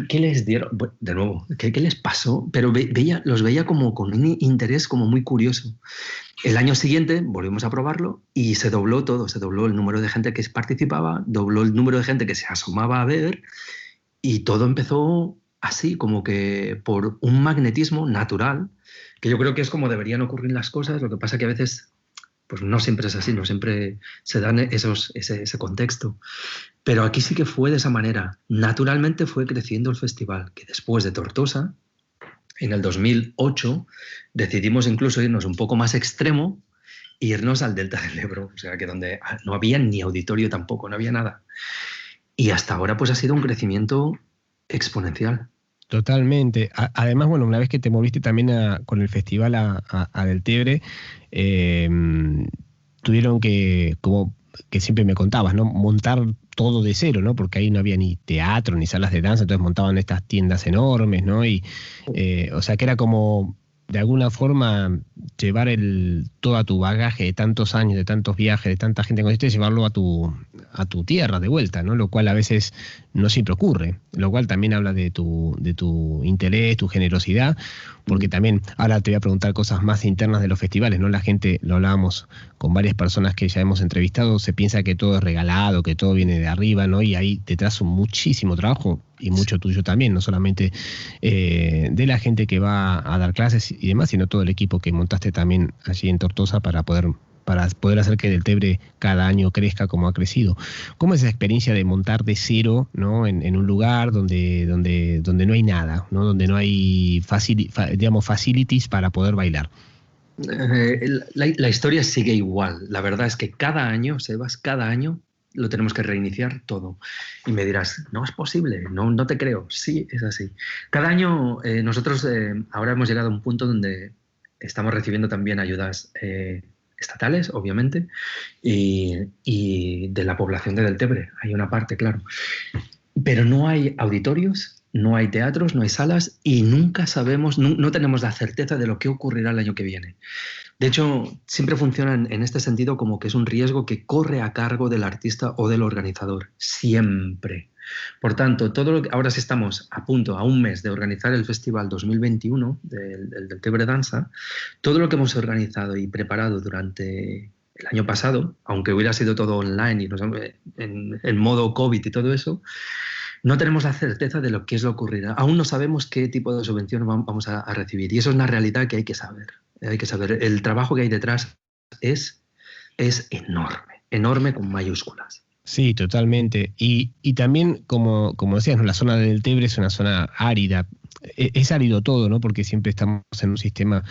¿Qué les dieron? Bueno, de nuevo, ¿qué les pasó? Pero los veía como con un interés como muy curioso. El año siguiente volvimos a probarlo y se dobló todo, se dobló el número de gente que participaba, dobló el número de gente que se asomaba a ver y todo empezó así, como que por un magnetismo natural, que yo creo que es como deberían ocurrir las cosas, lo que pasa que a veces pues no siempre es así, no siempre se dan ese contexto. Pero aquí sí que fue de esa manera. Naturalmente fue creciendo el festival, que después de Tortosa, en el 2008, decidimos incluso irnos un poco más extremo e irnos al Delta del Ebro, o sea, que donde no había ni auditorio tampoco, no había nada. Y hasta ahora pues ha sido un crecimiento exponencial. Totalmente. Además, bueno, una vez que te moviste también con el festival a Del Tebre, tuvieron que como que siempre me contabas, ¿no? Montar todo de cero, ¿no? Porque ahí no había ni teatro ni salas de danza, entonces montaban estas tiendas enormes, ¿no? Y, o sea, que era como, de alguna forma, llevar todo tu bagaje de tantos años, de tantos viajes, de tanta gente que conociste, llevarlo a tu tierra de vuelta, ¿no? Lo cual a veces no siempre ocurre, lo cual también habla de tu interés, tu generosidad, porque también, ahora te voy a preguntar cosas más internas de los festivales, ¿no? La gente, lo hablábamos con varias personas que ya hemos entrevistado, se piensa que todo es regalado, que todo viene de arriba, ¿no? Y ahí detrás muchísimo trabajo, y mucho tuyo también, no solamente de la gente que va a dar clases y demás, sino todo el equipo que montaste también allí en Tortosa para poder hacer que Deltebre cada año crezca como ha crecido. ¿Cómo es esa experiencia de montar de cero, ¿no? en un lugar donde no hay nada, ¿no? Donde no hay facilities para poder bailar? La historia sigue igual. La verdad es que cada año, Sebas, cada año lo tenemos que reiniciar todo. Y me dirás, no es posible, no te creo. Sí, es así. Cada año nosotros ahora hemos llegado a un punto donde estamos recibiendo también ayudas estatales, obviamente, y de la población de Deltebre. Hay una parte, claro. Pero no hay auditorios, no hay teatros, no hay salas y nunca sabemos, no tenemos la certeza de lo que ocurrirá el año que viene. De hecho, siempre funciona en este sentido como que es un riesgo que corre a cargo del artista o del organizador, siempre. Por tanto, ahora sí estamos a punto, a un mes de organizar el Festival 2021 del Deltebre Danza, todo lo que hemos organizado y preparado durante el año pasado, aunque hubiera sido todo online y en modo COVID y todo eso, no tenemos la certeza de lo que es lo que ocurrirá. Aún no sabemos qué tipo de subvención vamos a recibir y eso es una realidad que hay que saber. Hay que saber. El trabajo que hay detrás es enorme, enorme con mayúsculas. Sí, totalmente. Y también, como decías, ¿no? La zona del Deltebre es una zona árida. Es árido todo, ¿no? Porque siempre estamos en un sistema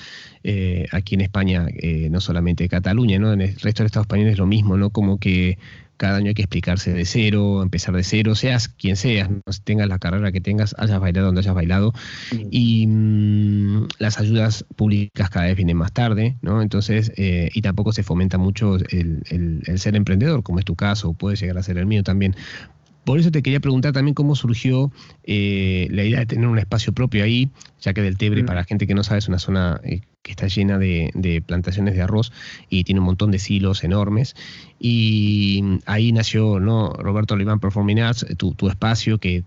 aquí en España, no solamente Cataluña, ¿no? En el resto del Estado español es lo mismo, ¿no? Como que cada año hay que explicarse de cero, empezar de cero, seas quien seas, ¿no? Tengas la carrera que tengas, hayas bailado donde hayas bailado. Y las ayudas públicas cada vez vienen más tarde, ¿no? Entonces, y tampoco se fomenta mucho el ser emprendedor, como es tu caso, o puede llegar a ser el mío también. Por eso te quería preguntar también cómo surgió la idea de tener un espacio propio ahí, ya que Deltebre, para la gente que no sabe, es una zona que está llena de plantaciones de arroz y tiene un montón de silos enormes. Y ahí nació, ¿no? Roberto Oliván Performing Arts, tu espacio, que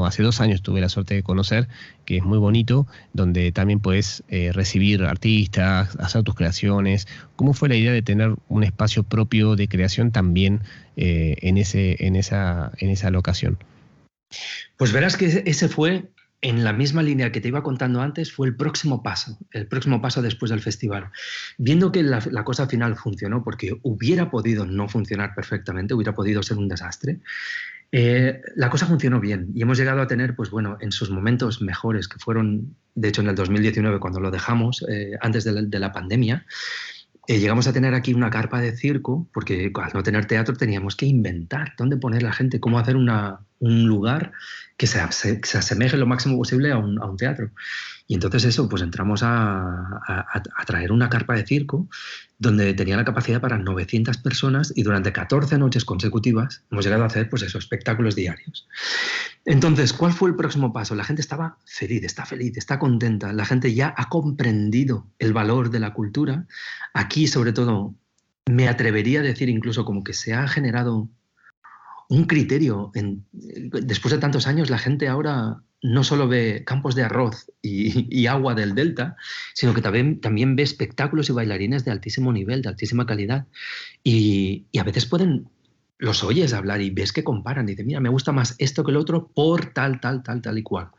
hace 2 años tuve la suerte de conocer, que es muy bonito, donde también puedes recibir artistas, hacer tus creaciones. ¿Cómo fue la idea de tener un espacio propio de creación también en esa locación? Pues verás que ese fue, en la misma línea que te iba contando antes, fue el próximo paso después del festival. Viendo que la cosa al final funcionó, porque hubiera podido no funcionar perfectamente, hubiera podido ser un desastre, la cosa funcionó bien y hemos llegado a tener, pues bueno, en sus momentos mejores, que fueron, de hecho, en el 2019, cuando lo dejamos, antes de la pandemia, llegamos a tener aquí una carpa de circo, porque al no tener teatro teníamos que inventar dónde poner la gente, cómo hacer un lugar que se asemeje lo máximo posible a un teatro. Y entonces eso, pues entramos a traer una carpa de circo donde tenía la capacidad para 900 personas y durante 14 noches consecutivas hemos llegado a hacer, pues eso, espectáculos diarios. Entonces, ¿cuál fue el próximo paso? La gente estaba feliz, está contenta. La gente ya ha comprendido el valor de la cultura. Aquí, sobre todo, me atrevería a decir incluso como que se ha generado un criterio. Después de tantos años, la gente ahora no solo ve campos de arroz y agua del delta, sino que también ve espectáculos y bailarines de altísimo nivel, de altísima calidad. Y a veces los oyes hablar y ves que comparan y dicen, mira, me gusta más esto que el otro por tal y cual.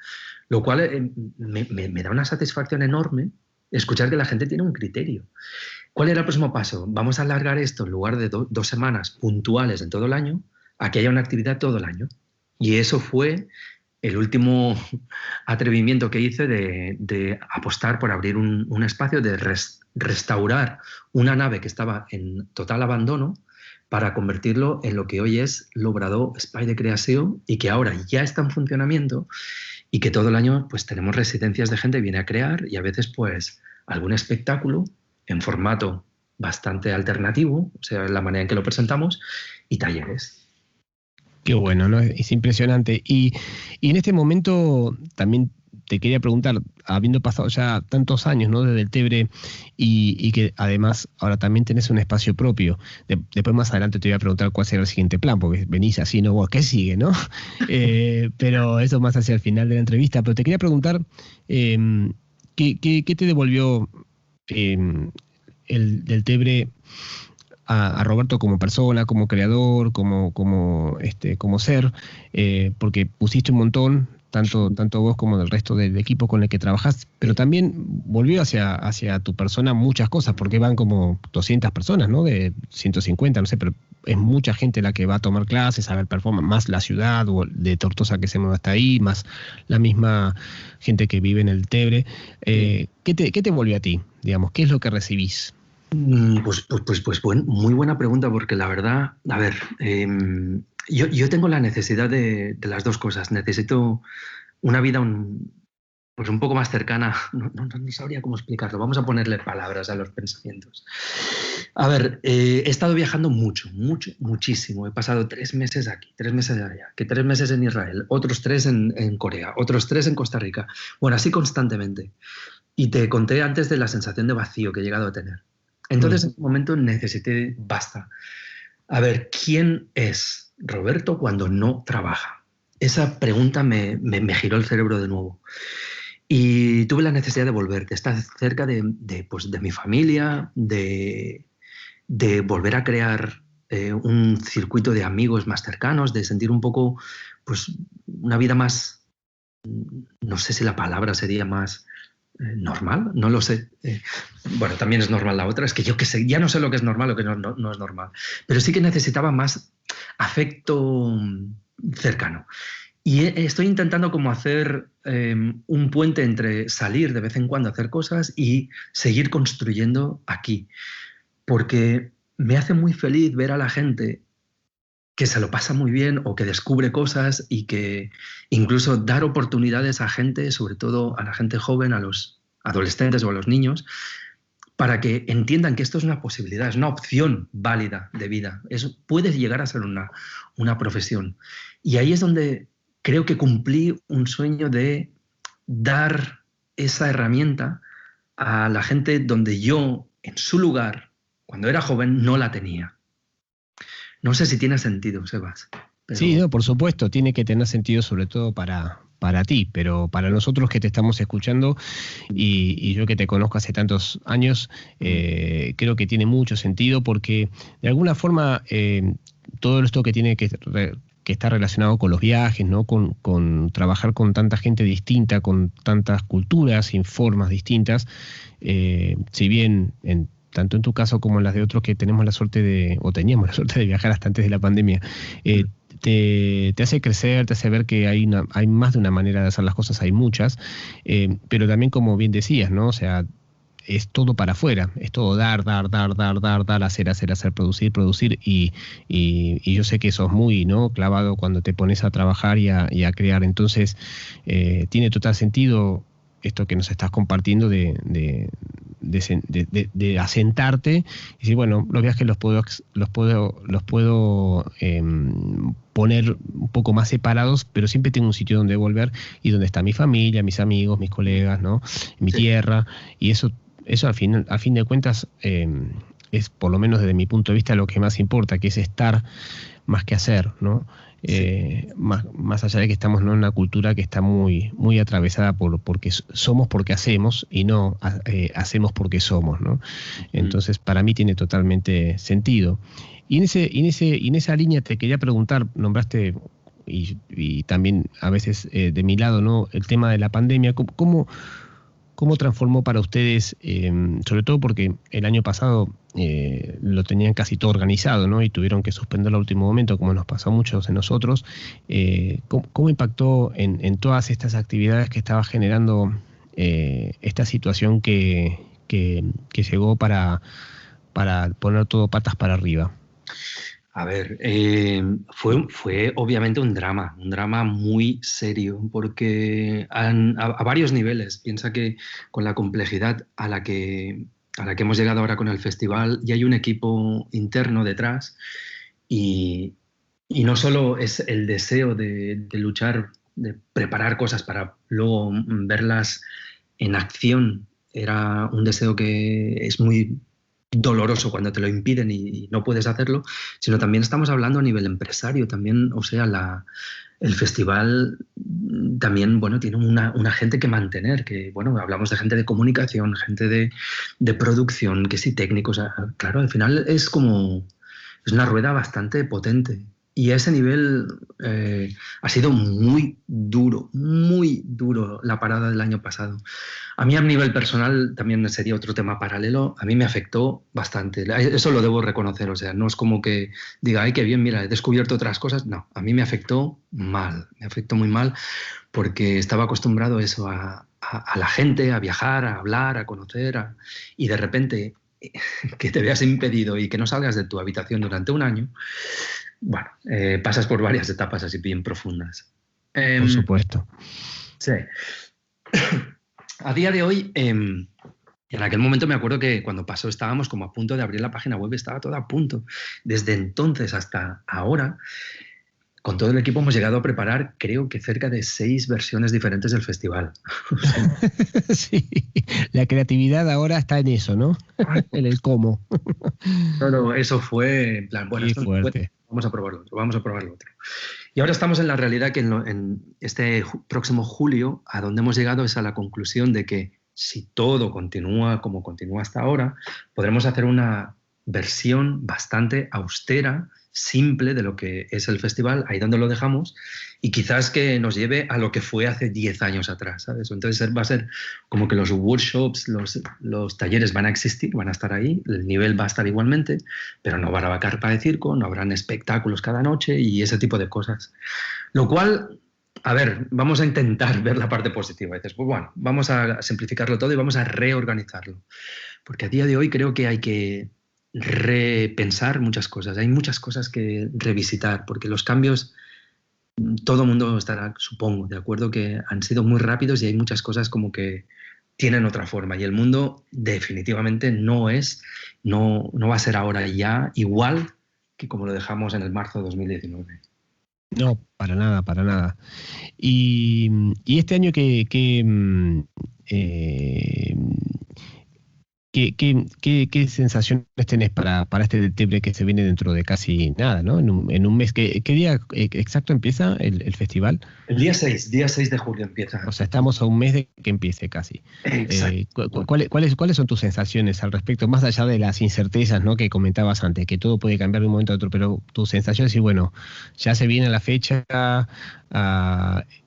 Lo cual me da una satisfacción enorme escuchar que la gente tiene un criterio. ¿Cuál era el próximo paso? Vamos a alargar esto en lugar de 2 semanas puntuales en todo el año, a que haya una actividad todo el año. Y eso fue el último atrevimiento que hice de apostar por abrir un espacio, de restaurar una nave que estaba en total abandono para convertirlo en lo que hoy es l'Obrador Espai de Creació y que ahora ya está en funcionamiento y que todo el año pues tenemos residencias de gente que viene a crear y a veces pues algún espectáculo en formato bastante alternativo, o sea, la manera en que lo presentamos, y talleres. Qué bueno, ¿no? Es impresionante. Y en este momento también te quería preguntar, habiendo pasado ya tantos años, ¿no? Desde el Tebre y que además ahora también tenés un espacio propio. Después más adelante te voy a preguntar cuál será el siguiente plan, porque venís así, ¿no? Bueno, ¿qué sigue, no? Pero eso más hacia el final de la entrevista. Pero te quería preguntar, ¿qué te devolvió del Tebre a Roberto como persona, como creador, como ser, porque pusiste un montón, tanto vos como del resto del equipo con el que trabajás, pero también volvió hacia tu persona muchas cosas, porque van como 200 personas, ¿no? De 150, no sé, pero es mucha gente la que va a tomar clases, a ver performance, más la ciudad o de Tortosa que se mueve hasta ahí, más la misma gente que vive en el Tebre. ¿Qué te volvió a ti? Digamos, ¿qué es lo que recibís? Muy buena pregunta, porque la verdad, a ver, yo tengo la necesidad de las dos cosas. Necesito una vida un poco más cercana. No sabría cómo explicarlo. Vamos a ponerle palabras a los pensamientos. A ver, he estado viajando muchísimo. He pasado 3 meses aquí, 3 meses allá, que 3 meses en Israel, otros 3 en Corea, otros 3 en Costa Rica. Bueno, así constantemente. Y te conté antes de la sensación de vacío que he llegado a tener. Entonces, en ese momento necesité, basta. A ver, ¿quién es Roberto cuando no trabaja? Esa pregunta me giró el cerebro de nuevo. Y tuve la necesidad de volver, de estar cerca de mi familia, de volver a crear un circuito de amigos más cercanos, de sentir un poco, pues, una vida más, no sé si la palabra sería más normal, no lo sé. Bueno, también es normal la otra, es que yo qué sé, ya no sé lo que es normal, lo que no es normal, pero sí que necesitaba más afecto cercano. Y estoy intentando como hacer un puente entre salir de vez en cuando a hacer cosas y seguir construyendo aquí, porque me hace muy feliz ver a la gente que se lo pasa muy bien o que descubre cosas, y que incluso dar oportunidades a gente, sobre todo a la gente joven, a los adolescentes o a los niños, para que entiendan que esto es una posibilidad, es una opción válida de vida. Eso puede llegar a ser una profesión. Y ahí es donde creo que cumplí un sueño de dar esa herramienta a la gente donde yo, en su lugar, cuando era joven, no la tenía. No sé si tiene sentido, Sebas. Pero... Sí, no, por supuesto, tiene que tener sentido sobre todo para ti, pero para nosotros que te estamos escuchando y yo que te conozco hace tantos años, creo que tiene mucho sentido porque de alguna forma todo esto que tiene que está relacionado con los viajes, ¿no? Con trabajar con tanta gente distinta, con tantas culturas y formas distintas, si bien tanto en tu caso como en las de otros que tenemos la suerte o teníamos la suerte de viajar hasta antes de la pandemia, te hace crecer, te hace ver que hay más de una manera de hacer las cosas, hay muchas, pero también como bien decías, ¿no? O sea, es todo para afuera, es todo dar, hacer, producir, y yo sé que sos muy, ¿no? Clavado cuando te pones a trabajar y a crear, entonces tiene total sentido esto que nos estás compartiendo de asentarte y decir, bueno, los viajes los puedo poner un poco más separados, pero siempre tengo un sitio donde volver y donde está mi familia, mis amigos, mis colegas, ¿no? Mi tierra, y eso al fin de cuentas es, por lo menos desde mi punto de vista, lo que más importa, que es estar más que hacer, ¿no? Más allá de que estamos en una cultura que está muy, muy atravesada porque somos porque hacemos y no hacemos porque somos, ¿no? Entonces, para mí tiene totalmente sentido. Y en esa línea te quería preguntar, nombraste, y también a veces de mi lado, ¿no? El tema de la pandemia, ¿cómo transformó para ustedes, sobre todo porque el año pasado lo tenían casi todo organizado, ¿no? Y tuvieron que suspenderlo al último momento, como nos pasó a muchos de nosotros? ¿Cómo impactó en todas estas actividades que estaba generando esta situación que llegó para poner todo patas para arriba? A ver, fue obviamente un drama muy serio, porque a varios niveles. Piensa que con la complejidad a la que a la que hemos llegado ahora con el festival, y hay un equipo interno detrás y no solo es el deseo de luchar, de preparar cosas para luego verlas en acción. Era un deseo que es muy doloroso cuando te lo impiden y no puedes hacerlo, sino también estamos hablando a nivel empresario, también, o sea, el festival también, bueno, tiene una gente que mantener, que, bueno, hablamos de gente de comunicación, gente de producción, que sí, técnicos, claro, al final es una rueda bastante potente. Y a ese nivel ha sido muy duro la parada del año pasado. A mí a nivel personal también sería otro tema paralelo, a mí me afectó bastante, eso lo debo reconocer, o sea, no es como que diga, ay, qué bien, mira, he descubierto otras cosas, no, a mí me afectó muy mal, porque estaba acostumbrado eso a la gente, a viajar, a hablar, a conocer, y de repente que te veas impedido y que no salgas de tu habitación durante un año, bueno, pasas por varias etapas así bien profundas. Por supuesto. Sí. A día de hoy, en aquel momento me acuerdo que cuando pasó estábamos como a punto de abrir la página web, estaba todo a punto. Desde entonces hasta ahora, con todo el equipo hemos llegado a preparar, creo que cerca de 6 versiones diferentes del festival. Sí, la creatividad ahora está en eso, ¿no? En el cómo. No, eso fue en plan, bueno, Qué esto fuerte. Vamos a probarlo otro. Y ahora estamos en la realidad que en este próximo julio, a donde hemos llegado es a la conclusión de que si todo continúa como continúa hasta ahora, podremos hacer una versión bastante austera, simple de lo que es el festival, ahí donde lo dejamos, y quizás que nos lleve a lo que fue hace 10 años atrás, ¿sabes? Entonces va a ser como que los workshops, los talleres van a existir, van a estar ahí, el nivel va a estar igualmente, pero no habrá carpa de circo, no habrán espectáculos cada noche y ese tipo de cosas. Lo cual, a ver, vamos a intentar ver la parte positiva. Y dices, pues bueno, vamos a simplificarlo todo y vamos a reorganizarlo. Porque a día de hoy creo que hay que repensar muchas cosas, hay muchas cosas que revisitar, porque los cambios, todo el mundo estará, supongo, de acuerdo que han sido muy rápidos y hay muchas cosas como que tienen otra forma y el mundo definitivamente no va a ser ahora ya igual que como lo dejamos en el marzo de 2019. No, para nada, para nada. Y este año ¿qué sensaciones tenés para este septiembre que se viene dentro de casi nada, ¿no? En un mes. ¿Qué día exacto empieza el festival? El día 6 de julio empieza. O sea, estamos a un mes de que empiece casi. ¿Cuáles son tus sensaciones al respecto? Más allá de las incertezas, ¿no?, que comentabas antes, que todo puede cambiar de un momento a otro, pero tus sensaciones, y bueno, ya se viene la fecha,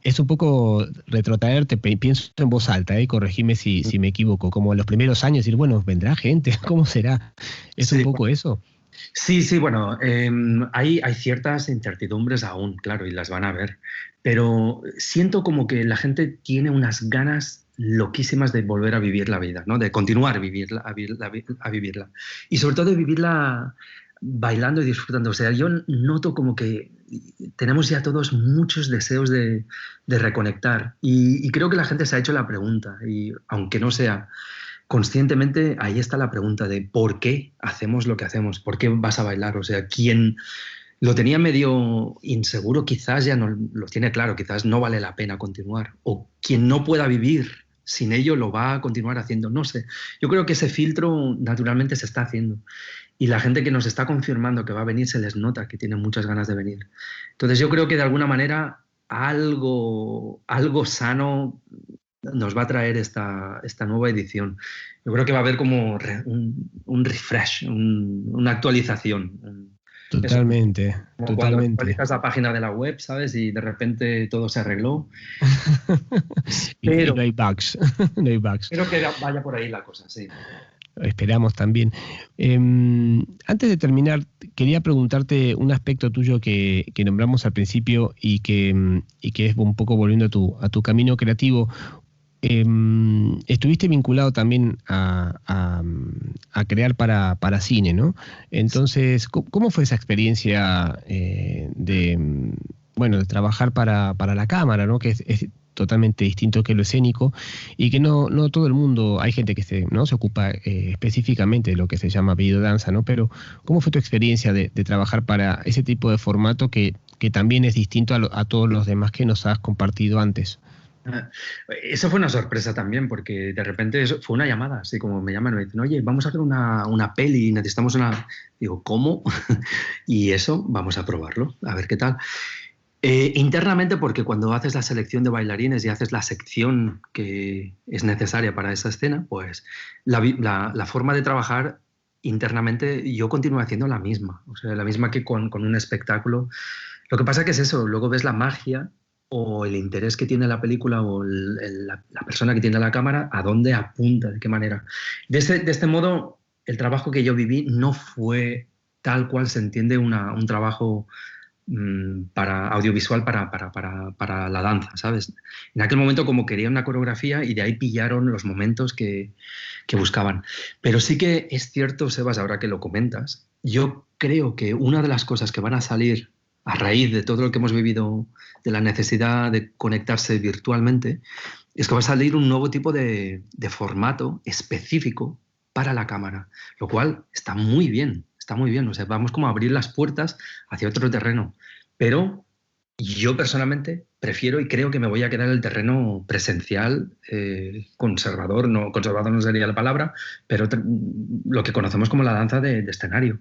es un poco retrotraerte, pienso en voz alta, corregime si me equivoco, como en los primeros años, decir, bueno, vendrá gente, ¿cómo será? ¿Es un poco eso? Sí, bueno, hay ciertas incertidumbres aún, claro, y las van a ver, pero siento como que la gente tiene unas ganas loquísimas de volver a vivir la vida, ¿no? De continuar a vivirla. Y sobre todo de vivirla bailando y disfrutando. O sea, yo noto como que tenemos ya todos muchos deseos de reconectar y creo que la gente se ha hecho la pregunta y aunque no sea conscientemente, ahí está la pregunta de por qué hacemos lo que hacemos, por qué vas a bailar. O sea, quien lo tenía medio inseguro quizás ya no lo tiene claro, quizás no vale la pena continuar. O quien no pueda vivir sin ello lo va a continuar haciendo, no sé. Yo creo que ese filtro naturalmente se está haciendo. Y la gente que nos está confirmando que va a venir se les nota que tienen muchas ganas de venir. Entonces yo creo que de alguna manera algo sano nos va a traer esta nueva edición. Yo creo que va a haber como un refresh, una actualización. Totalmente, como cuando actualizas la página de la web, ¿sabes? Y de repente todo se arregló. Pero no hay bugs. No hay bugs. Espero que vaya por ahí la cosa, sí. Esperamos también. Antes de terminar, quería preguntarte un aspecto tuyo que nombramos al principio y que es un poco volviendo a tu camino creativo. Estuviste vinculado también a crear para cine, ¿no? Entonces, ¿cómo fue esa experiencia de trabajar para la cámara, ¿no? Que es totalmente distinto que lo escénico y que no todo el mundo, hay gente que se ocupa específicamente de lo que se llama videodanza, ¿no? Pero ¿cómo fue tu experiencia de trabajar para ese tipo de formato que también es distinto a todos los demás que nos has compartido antes? Eso fue una sorpresa también, porque de repente eso fue una llamada, así como me llaman y me dicen, oye, vamos a hacer una peli, necesitamos una... Digo, ¿cómo? Y eso, vamos a probarlo, a ver qué tal. Internamente, porque cuando haces la selección de bailarines y haces la sección que es necesaria para esa escena, pues la forma de trabajar internamente yo continúo haciendo la misma, o sea, la misma que con un espectáculo. Lo que pasa que es eso, luego ves la magia o el interés que tiene la película o la persona que tiene la cámara, a dónde apunta, de qué manera. De este modo, el trabajo que yo viví no fue tal cual se entiende un trabajo para audiovisual para la danza, ¿sabes? En aquel momento como quería una coreografía y de ahí pillaron los momentos que buscaban. Pero sí que es cierto, Sebas, ahora que lo comentas, yo creo que una de las cosas que van a salir a raíz de todo lo que hemos vivido, de la necesidad de conectarse virtualmente, es que va a salir un nuevo tipo de formato específico para la cámara, lo cual está muy bien, está muy bien. O sea, vamos como a abrir las puertas hacia otro terreno. Pero yo personalmente prefiero y creo que me voy a quedar en el terreno presencial, conservador no sería la palabra, pero lo que conocemos como la danza de escenario.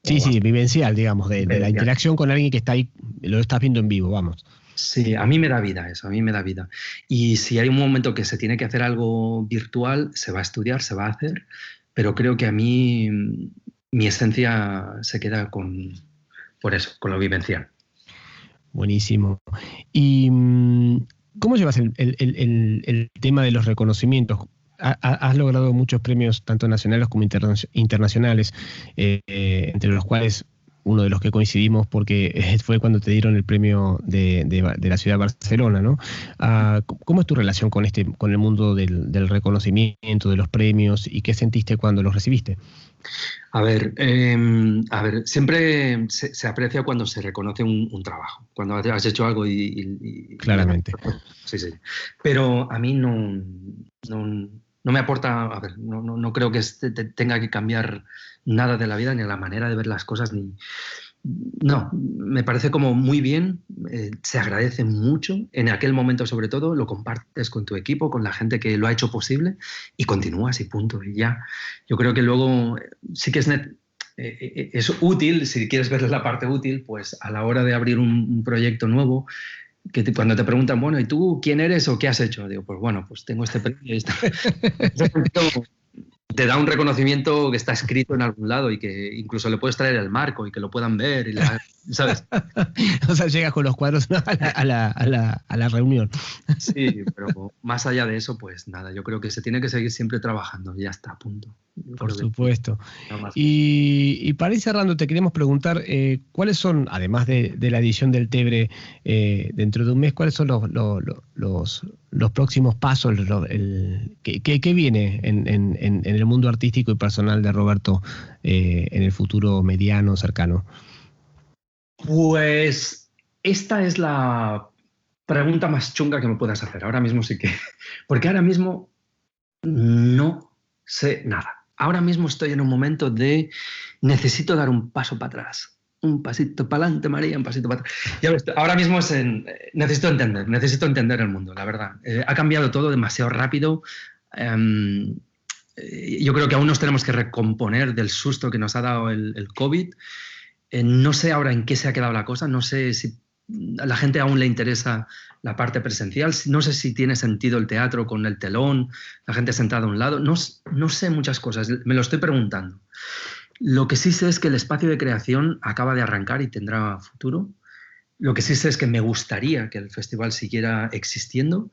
Sí, vivencial, digamos, de la interacción con alguien que está ahí, lo estás viendo en vivo, vamos. Sí, a mí me da vida eso, a mí me da vida. Y si hay un momento que se tiene que hacer algo virtual, se va a estudiar, se va a hacer, pero creo que a mí mi esencia se queda por eso, con lo vivencial. Buenísimo. ¿Y cómo llevas el tema de los reconocimientos? Has logrado muchos premios, tanto nacionales como internacionales, entre los cuales uno de los que coincidimos porque fue cuando te dieron el premio de la ciudad de Barcelona, ¿no? ¿Cómo es tu relación con el mundo del reconocimiento, de los premios, y qué sentiste cuando los recibiste? A ver, siempre se aprecia cuando se reconoce un trabajo, cuando has hecho algo y claramente. Sí. Pero a mí no me aporta, a ver, no creo que tenga que cambiar nada de la vida, ni la manera de ver las cosas, ni... No, me parece como muy bien, se agradece mucho, en aquel momento sobre todo, lo compartes con tu equipo, con la gente que lo ha hecho posible y continúas y punto, y ya. Yo creo que luego sí que es útil, si quieres ver la parte útil, pues a la hora de abrir un proyecto nuevo, cuando te preguntan, bueno, ¿y tú quién eres o qué has hecho? Digo, pues bueno, pues tengo este premio y esto. Te da un reconocimiento que está escrito en algún lado y que incluso le puedes traer el marco y que lo puedan ver, ¿sabes? O sea, llegas con los cuadros a la reunión. Sí, pero más allá de eso, pues nada, yo creo que se tiene que seguir siempre trabajando y ya está, punto. Por supuesto. Y para ir cerrando, te queremos preguntar cuáles son, además de la edición del Tebre dentro de un mes, cuáles son los próximos pasos, ¿qué viene en el mundo artístico y personal de Roberto en el futuro mediano, cercano? Pues esta es la pregunta más chunga que me puedas hacer. Ahora mismo sí que... Porque ahora mismo no sé nada. Ahora mismo estoy en un momento de necesito dar un paso para atrás. Un pasito para adelante, María, un pasito para atrás. Ya ves, ahora mismo necesito entender el mundo, la verdad. Ha cambiado todo demasiado rápido. Yo creo que aún nos tenemos que recomponer del susto que nos ha dado el COVID. No sé ahora en qué se ha quedado la cosa, no sé si a la gente aún le interesa la parte presencial, no sé si tiene sentido el teatro con el telón, la gente sentada a un lado, no sé muchas cosas, me lo estoy preguntando. Lo que sí sé es que el espacio de creación acaba de arrancar y tendrá futuro. Lo que sí sé es que me gustaría que el festival siguiera existiendo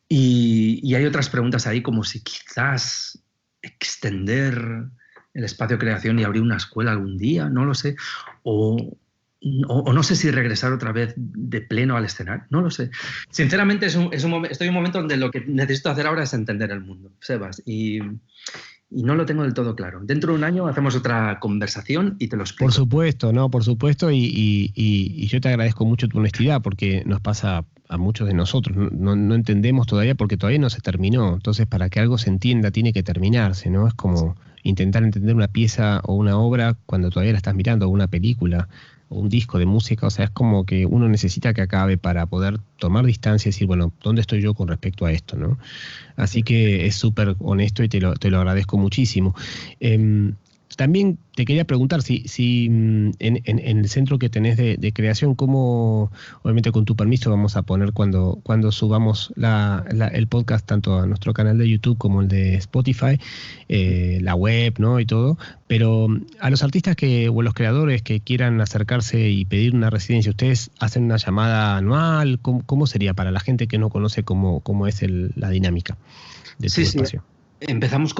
y hay otras preguntas ahí como si quizás extender el espacio de creación y abrir una escuela algún día, no lo sé, o no sé si regresar otra vez de pleno al escenario, no lo sé. Sinceramente estoy en un momento donde lo que necesito hacer ahora es entender el mundo, Sebas, y no lo tengo del todo claro. Dentro de un año hacemos otra conversación y te lo explico. Por supuesto, y yo te agradezco mucho tu honestidad porque nos pasa a muchos de nosotros. No entendemos todavía porque todavía no se terminó. Entonces, para que algo se entienda, tiene que terminarse, ¿no? Es como intentar entender una pieza o una obra cuando todavía la estás mirando, o una película, o un disco de música. O sea, es como que uno necesita que acabe para poder tomar distancia y decir, bueno, ¿dónde estoy yo con respecto a esto, ¿no? Así que es súper honesto y te lo agradezco muchísimo. También te quería preguntar si en el centro que tenés de creación, cómo, obviamente con tu permiso vamos a poner cuando subamos el podcast tanto a nuestro canal de YouTube como el de Spotify, la web, ¿no? Y todo, pero a los artistas o los creadores que quieran acercarse y pedir una residencia, ¿ustedes hacen una llamada anual? ¿Cómo sería para la gente que no conoce cómo es la dinámica de tu espacio? Sí. Empezamos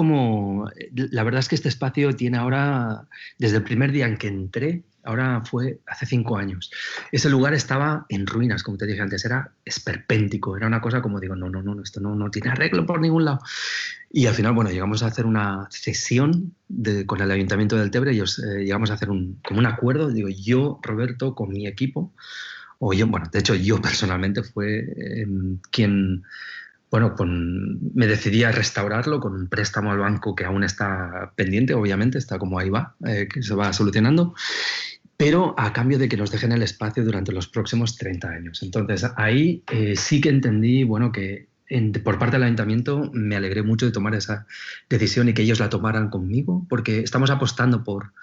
la verdad es que este espacio tiene ahora, desde el primer día en que entré, ahora fue hace 5 años. Ese lugar estaba en ruinas, como te dije antes, era esperpéntico, era una cosa como digo, no, esto no tiene arreglo por ningún lado. Y al final, bueno, llegamos a hacer una cesión con el Ayuntamiento del Tebre y llegamos a hacer como un acuerdo, digo, yo, Roberto, con mi equipo, de hecho yo personalmente fue quien... Bueno, me decidí a restaurarlo con un préstamo al banco que aún está pendiente, obviamente, está como ahí va, que se va solucionando, pero a cambio de que nos dejen el espacio durante los próximos 30 años. Entonces, ahí sí que entendí, bueno, que por parte del ayuntamiento me alegré mucho de tomar esa decisión y que ellos la tomaran conmigo, porque estamos apostando por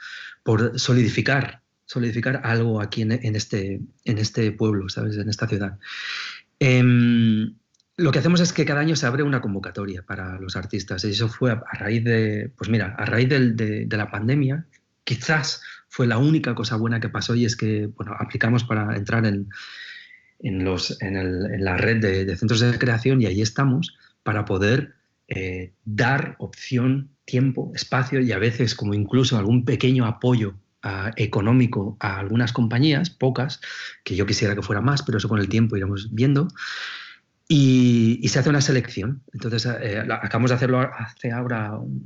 solidificar algo aquí en este pueblo, ¿sabes? En esta ciudad. Lo que hacemos es que cada año se abre una convocatoria para los artistas y eso fue a raíz de la pandemia. Quizás fue la única cosa buena que pasó y es que, bueno, aplicamos para entrar en la red de centros de creación y ahí estamos para poder dar opción, tiempo, espacio y a veces como incluso algún pequeño apoyo económico a algunas compañías, pocas, que yo quisiera que fuera más, pero eso con el tiempo iremos viendo. Y se hace una selección. Entonces, acabamos de hacerlo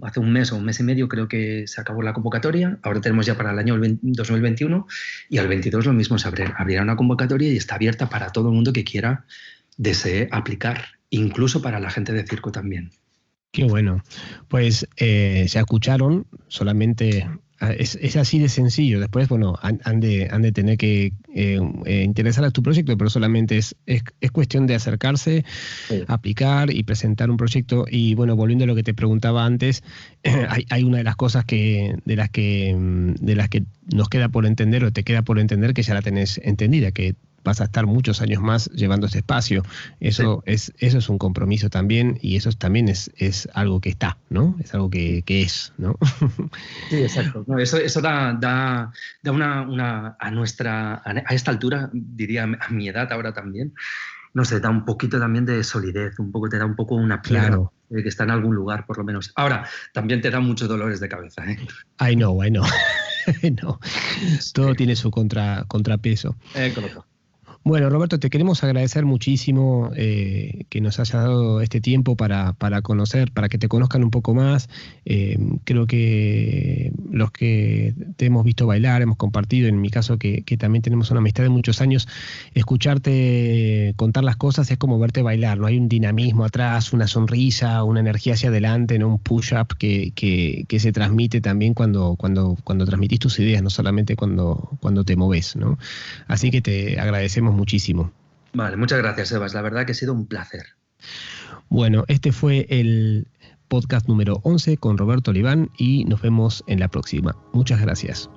hace un mes o un mes y medio, creo que se acabó la convocatoria. Ahora tenemos ya para el año 2021 y al 22 lo mismo, se abrirá una convocatoria y está abierta para todo el mundo que desee aplicar, incluso para la gente de circo también. Qué bueno. Pues se escucharon, solamente es así de sencillo. Después, bueno, han de tener que interesar a tu proyecto, pero solamente es cuestión de acercarse, sí, aplicar y presentar un proyecto. Y bueno, volviendo a lo que te preguntaba antes, hay una de las cosas de las que nos queda por entender o te queda por entender que ya la tenés entendida, que vas a estar muchos años más llevando este espacio. Eso, sí, eso es un compromiso también y eso también es algo que está, ¿no? Es algo que es, ¿no? Sí, exacto. No, eso da a esta altura, diría a mi edad ahora también, no sé, da un poquito también de solidez, te da un poco una piedra, claro, que está en algún lugar, por lo menos. Ahora, también te da muchos dolores de cabeza, ¿eh? I know. No. Todo tiene su contrapeso. Correcto. Bueno, Roberto, te queremos agradecer muchísimo que nos hayas dado este tiempo para conocer, para que te conozcan un poco más. Creo que los que te hemos visto bailar, hemos compartido, en mi caso que también tenemos una amistad de muchos años, escucharte contar las cosas es como verte bailar, ¿no? Hay un dinamismo atrás, una sonrisa, una energía hacia adelante, ¿no? Un push-up que se transmite también cuando transmitís tus ideas, no solamente cuando te moves, ¿no? Así que te agradecemos muchísimo. Vale, muchas gracias, Sebas. La verdad que ha sido un placer. Bueno, este fue el podcast número 11 con Roberto Oliván y nos vemos en la próxima. Muchas gracias.